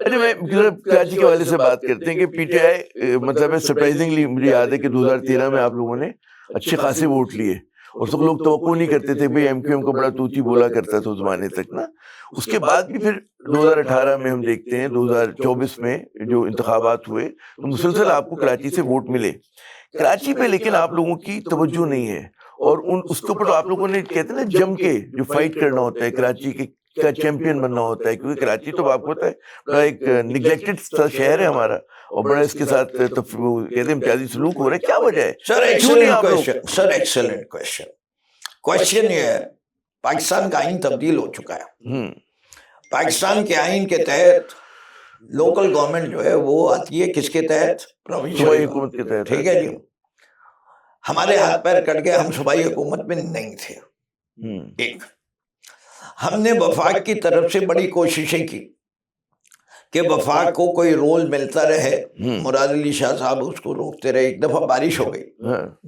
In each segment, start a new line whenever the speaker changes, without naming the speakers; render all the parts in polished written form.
اچھا میں کراچی کے والے سے بات کرتے ہیں کہ پی ٹی آئی مطلب سرپرائزنگلی مجھے یاد ہے کہ 2013 میں آپ لوگوں نے اچھے خاصے ووٹ لیے اور سب لوگ توقع نہیں کرتے تھے بھائی ایم کیو ایم کو بڑا توتی بولا کرتا تھا اس زمانے تک نا. اس کے بعد بھی پھر 2018 میں ہم دیکھتے ہیں 2024 میں جو انتخابات ہوئے تو مسلسل آپ کو کراچی سے ووٹ ملے کراچی پہ, لیکن آپ لوگوں کی توجہ نہیں ہے اور اس کے اوپر آپ لوگوں نے کہتے ہیں نا جم کے جو فائٹ کرنا ہوتا ہے کراچی کا چیمپئن بننا ہوتا ہے, کیونکہ کراچی تو آپ کو پتا ہے بڑا ایک نیگلیکٹڈ شہر ہے ہمارا اور بڑا اس کے ساتھ کہتے ہیں امتیازی سلوک ہو رہا ہے. کیا وجہ ہے؟
سر ایکسلنٹ کوشچن یہ ہے, پاکستان کا آئین تبدیل ہو چکا ہے. پاکستان کے آئین کے تحت لوکل گورنمنٹ جو ہے وہ آتی ہے کس کے تحت؟ پروونشل
حکومت کے تحت.
ٹھیک ہے جی. ہمارے ہاتھ پیر کٹ گئے, ہم صوبائی حکومت میں نہیں تھے. ایک ہم نے وفاق کی طرف سے بڑی کوششیں کی کہ وفاق کو کوئی رول ملتا رہے. مراد علی شاہ صاحب اس کو روکتے رہے. ایک دفعہ بارش ہو گئی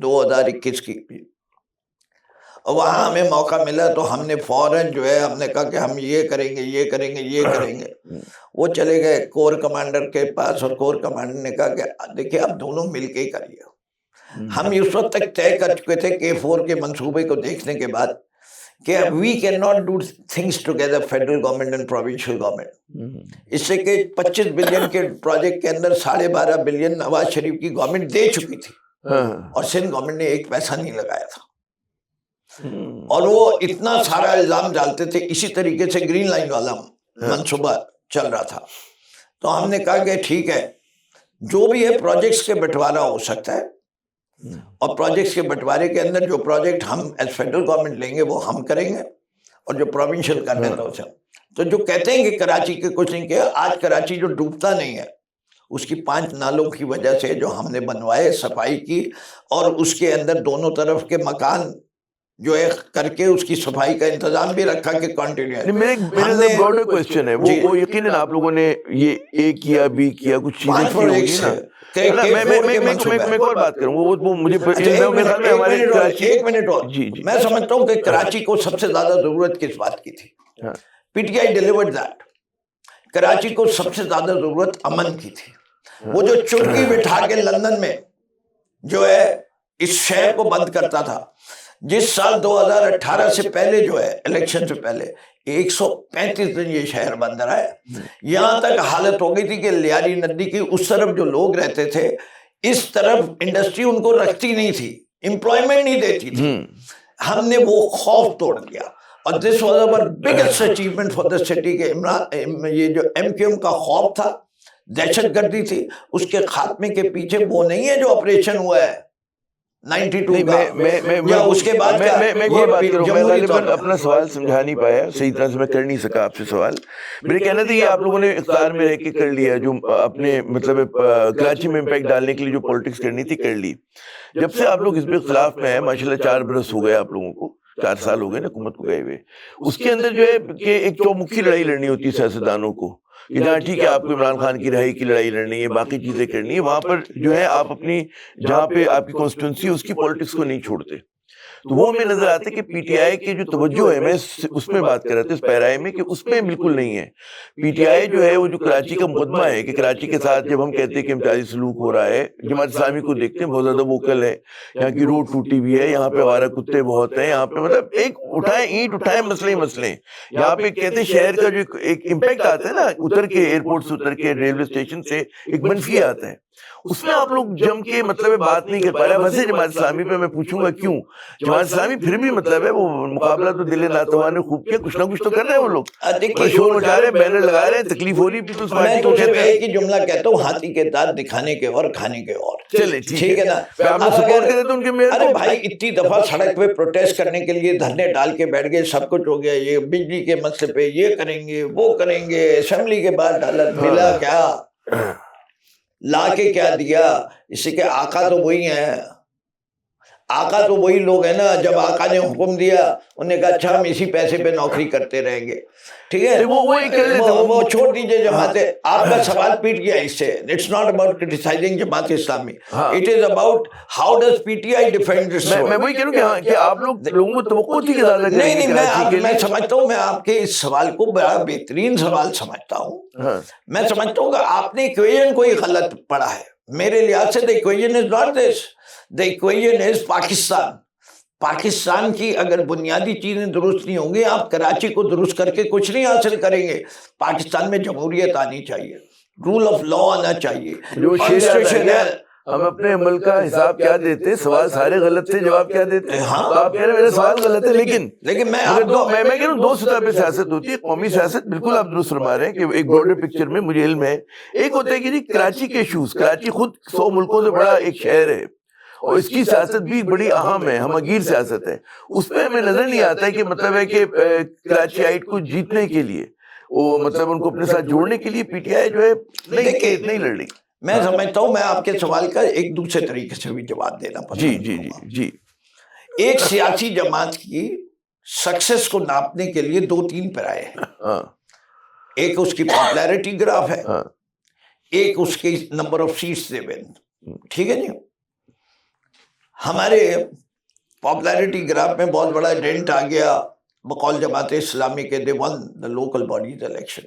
2021 کی, اور وہاں ہمیں موقع ملا تو ہم نے فوراً جو ہے ہم نے کہا کہ ہم یہ کریں گے یہ کریں گے یہ کریں گے. وہ چلے گئے کور کمانڈر کے پاس اور کور کمانڈر نے کہا کہ دیکھیں آپ دونوں مل کے ہی کریے. ہم اس وقت تک طے کر چکے تھے K4 کے منصوبے کو دیکھنے کے بعد کہ we can not do things together federal government and provincial government. اس سے کہ 25 بلین کے پروجیکٹ کے اندر 12.5 بلین نواز شریف کی گورنمنٹ دے چکی تھی اور سندھ گورنمنٹ نے ایک پیسہ نہیں لگایا تھا. اور وہ اتنا سارا الزام ڈالتے تھے. اسی طریقے سے گرین لائن والا منصوبہ چل رہا تھا. تو ہم نے کہا کہ ٹھیک ہے جو بھی ہے پروجیکٹس کے بٹوارا ہو سکتا ہے, اور پروجیکٹس کے بٹوارے کے اندر جو پروجیکٹ ہم ایز فیڈرل گورنمنٹ لیں گے وہ ہم کریں گے, اور جو پروونشل کرنا ہے تو جو کہتے ہیں کہ کراچی کے کچھ نہیں کیا. آج کراچی جو ڈوبتا نہیں ہے اس کی 5 نالوں کی وجہ سے جو ہم نے بنوائے صفائی کی, اور اس کے اندر دونوں طرف کے مکان جو ہے کر کے اس کی صفائی کا انتظام بھی رکھا کہ کنٹینیو.
میرا براڈر کوسچن ہے وہ یقیناً آپ لوگوں نے یہ اے کیا بی کیا کچھ چیزیں کی ہوگی نا. میں اور بات کروں وہ مجھے
ایک منٹ اور. میں سمجھتا ہوں کہ کراچی کو سب سے زیادہ ضرورت کس بات کی تھی؟ پی T I delivered that. Karachi کو سب سے زیادہ ضرورت امن کی تھی. وہ جو چرکی بٹھا کے لندن میں جو ہے اس شہر کو بند کرتا تھا, جس سال 2018 سے پہلے جو ہے الیکشن سے پہلے 135 دن یہ شہر بند رہا ہے. یہاں تک حالت ہو گئی تھی کہ لیاری ندی کی اس طرف جو لوگ رہتے تھے اس طرف انڈسٹری ان کو رکھتی نہیں تھی, امپلائمنٹ نہیں دیتی تھی. ہم نے وہ خوف توڑ دیا, اور this was our biggest achievement for the city. کے یہ جو ایم کیو ایم کا خوف تھا, دہشت گردی تھی, اس کے خاتمے کے پیچھے وہ نہیں ہے جو آپریشن ہوا ہے 92 کا یا اس کے بعد
میں اپنا سوال سمجھا نہیں پایا صحیح طرح سے, میں کر نہیں سکا آپ سے سوال. میرے کہنا تھا یہ آپ لوگوں نے اقتدار میں رہ کے کر لیا جو اپنے مطلب کراچی میں امپیکٹ ڈالنے کے لیے جو پالیٹکس کرنی تھی کر لی. جب سے آپ لوگ حزب اختلاف میں ہیں ماشاءاللہ 4 برس ہو گئے آپ لوگوں کو, 4 سال ہو گئے نا حکومت کو گئے ہوئے. اس کے اندر جو ہے کہ ایک چومکھی لڑائی لڑنی ہوتی ہے سیاستدانوں کو کہ جہاں ٹھیک ہے آپ کو عمران خان کی رہائی کی لڑائی لڑنی ہے, باقی چیزیں کرنی ہے, وہاں پر جو ہے آپ اپنی جہاں پہ آپ کی کانسٹیٹوئنسی اس کی پالیٹکس کو نہیں چھوڑتے. تو وہ ہمیں نظر آتا ہے کہ پی ٹی آئی کی جو توجہ ہے, میں اس میں بات کر رہا تھا اس پیرائے میں, کہ اس میں بالکل نہیں ہے. پی ٹی آئی جو ہے وہ جو کراچی کا مقدمہ ہے کہ کراچی کے ساتھ جب ہم کہتے ہیں کہ امتیازی سلوک ہو رہا ہے, جماعت اسلامی کو دیکھتے ہیں بہت زیادہ ووکل ہے, یہاں کی روڈ ٹوٹی ہوئی ہے, یہاں پہ آوارہ کتے بہت ہیں, یہاں پہ مطلب ایک اٹھائیں اینٹ اٹھائیں مسئلے یہاں پہ کہتے ہیں شہر کا جو ایک امپیکٹ آتا ہے نا اتر کے ایئرپورٹ سے اتر کے ریلوے اسٹیشن سے ایک منفی آتا ہے, اس میں آپ لوگ جم کے مطلب بات نہیں کر پا رہے. ویسے جماعت اسلامی پہ میں پوچھوں گا کیوں جماعت اسلامی پھر بھی مطلب ہے وہ مقابلہ تو دل ناتواں نے خوب کیا, کچھ نہ کچھ تو کر رہے ہیں وہ لوگ, شور مچا رہے ہیں, بینر لگا رہے ہیں, تکلیف ہو رہی بھی تو
میں تو صرف ایک ہی جملہ کہتا ہوں, ہاتھی کے دانت دکھانے کے اور کھانے کے اور.
چلے ٹھیک ہے
نا,
آپ لوگ سپورٹ کریں تو ان کے میئر.
ارے بھائی اتنی دفعہ سڑک پہ پروٹیسٹ کرنے کے لیے دھرنے ڈال کے بیٹھ گئے, سب کچھ ہو گیا, یہ بجلی کے مسئلے پہ یہ کریں گے وہ کریں گے, اسمبلی کے بعد ڈالا, ملا کیا, لا کے کیا دیا, اس سے کہ آقا تو وہی ہیں, آقا تو وہی لوگ ہیں نا، جب آقا نے حکم دیا انہوں نے کہا اچھا ہم اسی پیسے پہ نوکری کرتے رہیں گے، ٹھیک ہے، وہ چھوڑ دیجئے جماعت. آپ کا سوال پیٹ گیا اس سے. It's not about criticising Jamaat Islami, it is about how does P T I defend this.
میں وہی کہہ رہا ہوں کہ آپ لوگوں کو توقع تھی کہ زیادہ کریں گے کراچی کے لیے.
میں سمجھتا ہوں، میں آپ کے اس سوال کو بڑا بہترین سوال سمجھتا ہوں. میں سمجھتا ہوں کہ آپ نے ایکویژن کوئی غلط پڑھا ہے. میرے لحاظ سے the equation is not this. The equation is Pakistan. Pakistan کی اگر بنیادی چیزیں درست نہیں ہوں گی، آپ کراچی کو درست کر کے کچھ نہیں حاصل کریں گے. پاکستان میں جمہوریت آنی چاہیے، رول آف لا آنا چاہیے.
جو کانسٹیٹیوشن ہے، ہم اپنے عمل کا حساب کیا دیتے، سوال سارے غلط تھے، جواب کیا دیتے. آپ کہہ رہے ہیں میرے سوال غلط ہے، لیکن
میں
کہہ رہا ہوں دو سطح پہ سیاست ہوتی ہے. قومی سیاست بالکل آپ درست فرما رہے ہیں کہ ایک براڈر پکچر میں مجھے علم ہے. ایک ہوتا ہے کہ جی کراچی کے ایشوز، کراچی خود 100 ملکوں سے بڑا ایک شہر ہے اور اس کی سیاست بھی بڑی اہم ہے، ہمگیر سیاست ہے. اس پہ ہمیں نظر نہیں آتا ہے کہ مطلب ہے کہ کراچی آئٹ کو جیتنے کے لیے، وہ مطلب ان کو اپنے ساتھ جوڑنے کے لیے پی ٹی آئی جو ہے نہیں لڑ رہی.
میں سمجھتا ہوں میں آپ کے سوال کا ایک دوسرے طریقے سے بھی جواب دینا پسند کروں گا.
جی
ایک سیاسی جماعت کی سکسیس کو ناپنے کے لیے 2-3 پیرائے ہیں. ایک اس کی پاپولیرٹی گراف ہے، ایک اس کی number of seats they won. ٹھیک ہے جی. ہمارے پاپولیرٹی گراف میں بہت بڑا ڈینٹ آ گیا بقول جماعت اسلامی کے. they won the local bodies election.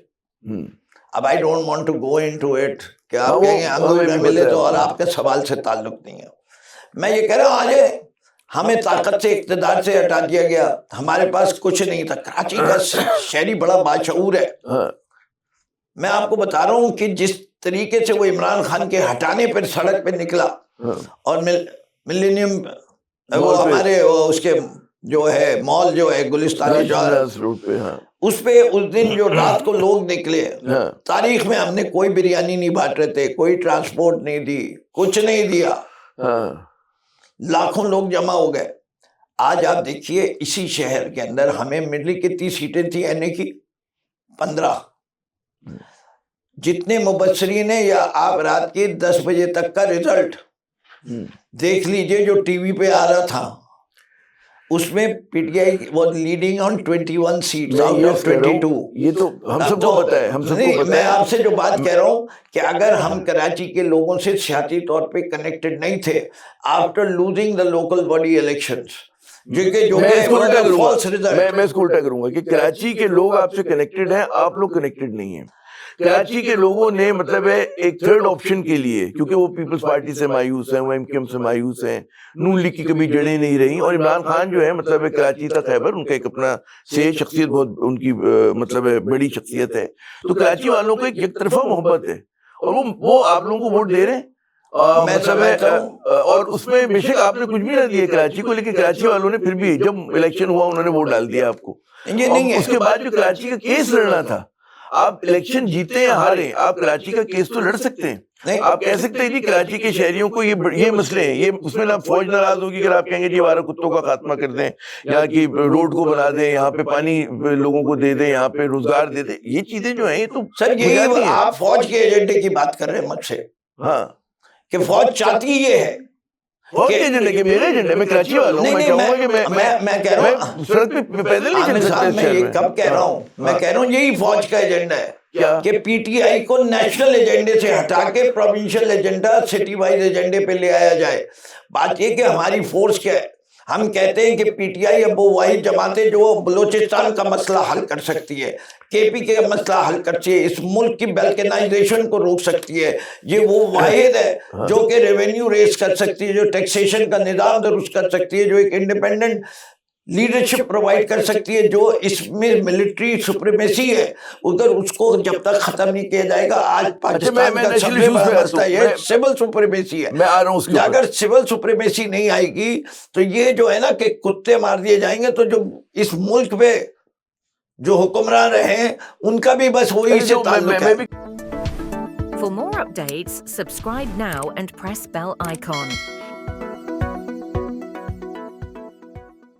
اب I don't want to go into it کہ آپ کہیں گے انگور میں ملے تو، اور آپ کے سوال سے تعلق نہیں ہے. میں یہ کہہ رہا ہوں آج ہمیں طاقت سے اقتدار سے ہٹا دیا گیا، ہمارے پاس کچھ نہیں تھا. کراچی کا شہری بڑا باشعور ہے. میں آپ کو بتا رہا ہوں کہ جس طریقے سے وہ عمران خان کے ہٹانے پر سڑک پہ نکلا، اور ملینیم وہ ہمارے اس کے جو ہے مال جو ہے گلستانی روڈ پہ، اس پہ اس دن جو رات کو لوگ نکلے، تاریخ میں ہم نے کوئی بریانی نہیں بانٹ رہے تھے، کوئی ٹرانسپورٹ نہیں دی، کچھ نہیں دیا، لاکھوں لوگ جمع ہو گئے. آج آپ دیکھیے اسی شہر کے اندر ہمیں ملی کتنی سیٹیں تھیں این اے کی؟ 15. جتنے مبصرین ہیں، یا آپ رات کے 10 بجے تک کا رزلٹ دیکھ لیجئے جو ٹی وی پہ آ رہا تھا، اس میں P T I was leading on 21 seats out of 22.
یہ تو ہم سب کو پتہ ہے، ہم سب کو پتہ ہے.
میں آپ سے جو بات کہہ رہا ہوں کہ اگر ہم کراچی کے لوگوں سے سیاسی طور پہ کنیکٹڈ نہیں تھے after losing the local body elections, میں
اس کو الٹا کروں گا کہ کراچی کے لوگ آپ سے کنیکٹڈ ہیں، آپ لوگ کنیکٹڈ نہیں ہیں. کراچی کے لوگوں نے مطلب ہے ایک تھرڈ آپشن کے لیے، کیونکہ وہ پیپلز پارٹی سے مایوس ہیں، وہ ایم کیو ایم سے مایوس ہیں، نون لیگ کی کبھی جڑیں نہیں رہی، اور عمران خان جو ہے مطلب ہے کراچی تا خیبر ان کا ایک اپنا سے شخصیت، بہت ان کی مطلب ہے بڑی شخصیت ہے. تو کراچی والوں کو ایک طرفہ محبت ہے، اور وہ آپ لوگوں کو ووٹ دے رہے ہیں. مطلب ہے اور اس میں بے شک آپ نے کچھ بھی نہ دیا کراچی کو، لیکن کراچی والوں نے پھر بھی جب الیکشن ہوا انہوں نے ووٹ ڈال دیا آپ کو. اس کے بعد جو کراچی کا کیس لڑنا تھا، آپ الیکشن جیتے یا ہارے، آپ کراچی کا کیس تو لڑ سکتے ہیں. آپ کہہ سکتے ہیں جی کراچی کے شہریوں کو یہ مسئلے ہیں، یہ اس میں نہ فوج ناراض ہوگی اگر آپ کہیں گے جی ہمارا کتوں کا خاتمہ کر دیں، یہاں کی روڈ کو بنا دیں، یہاں پہ پانی لوگوں کو دے دیں، یہاں پہ روزگار دے دیں. یہ چیزیں جو ہیں یہ تو
سر یہی آپ فوج کے ایجنڈے کی بات کر رہے ہیں مجھ سے.
ہاں
کہ فوج چاہتی یہ ہے،
فوج کے ایجنڈے کے میرے ایجنڈے، میں کراچی والا ہوں، میں چاہوں گا کہ
میں کہہ رہا ہوں
سڑک پہ پیدل نہیں چل سکتا.
میں یہ کب کہہ رہا ہوں، میں کہہ رہا ہوں یہی فوج کا ایجنڈا ہے کہ پی ٹی آئی کو نیشنل ایجنڈے سے ہٹا کے پروونشل ایجنڈا، سٹی وائز ایجنڈے پہ لے آیا جائے. بات یہ کہ ہماری فورس کیا ہے، ہم کہتے ہیں کہ پی ٹی آئی اب وہ واحد جماعت ہے جو بلوچستان کا مسئلہ حل کر سکتی ہے، کے پی کا مسئلہ حل کر سکتی ہے، اس ملک کی بیلکنائزیشن کو روک سکتی ہے. یہ وہ واحد ہے جو کہ ریونیو ریز کر سکتی ہے، جو ٹیکسیشن کا نظام درست کر سکتی ہے، جو ایک انڈیپینڈنٹ لیڈرشپ پرووائڈ کر سکتی ہے. جو اس میں ملٹری سپریمیسی ہے ادھر اس کو جب تک ختم نہیں کیا جائے گا. آج پاکستان کا سب سے بڑا مسئلہ یہ سول سپریمیسی ہے. اگر سول سپریمیسی نہیں آئے گی تو یہ جو ہے نا کہ کتے مار دیے جائیں گے، تو جو اس ملک پہ جو حکمران رہے ہیں ان کا بھی بس وہی سے تعلق ہے.
For more updates, subscribe now and press bell icon.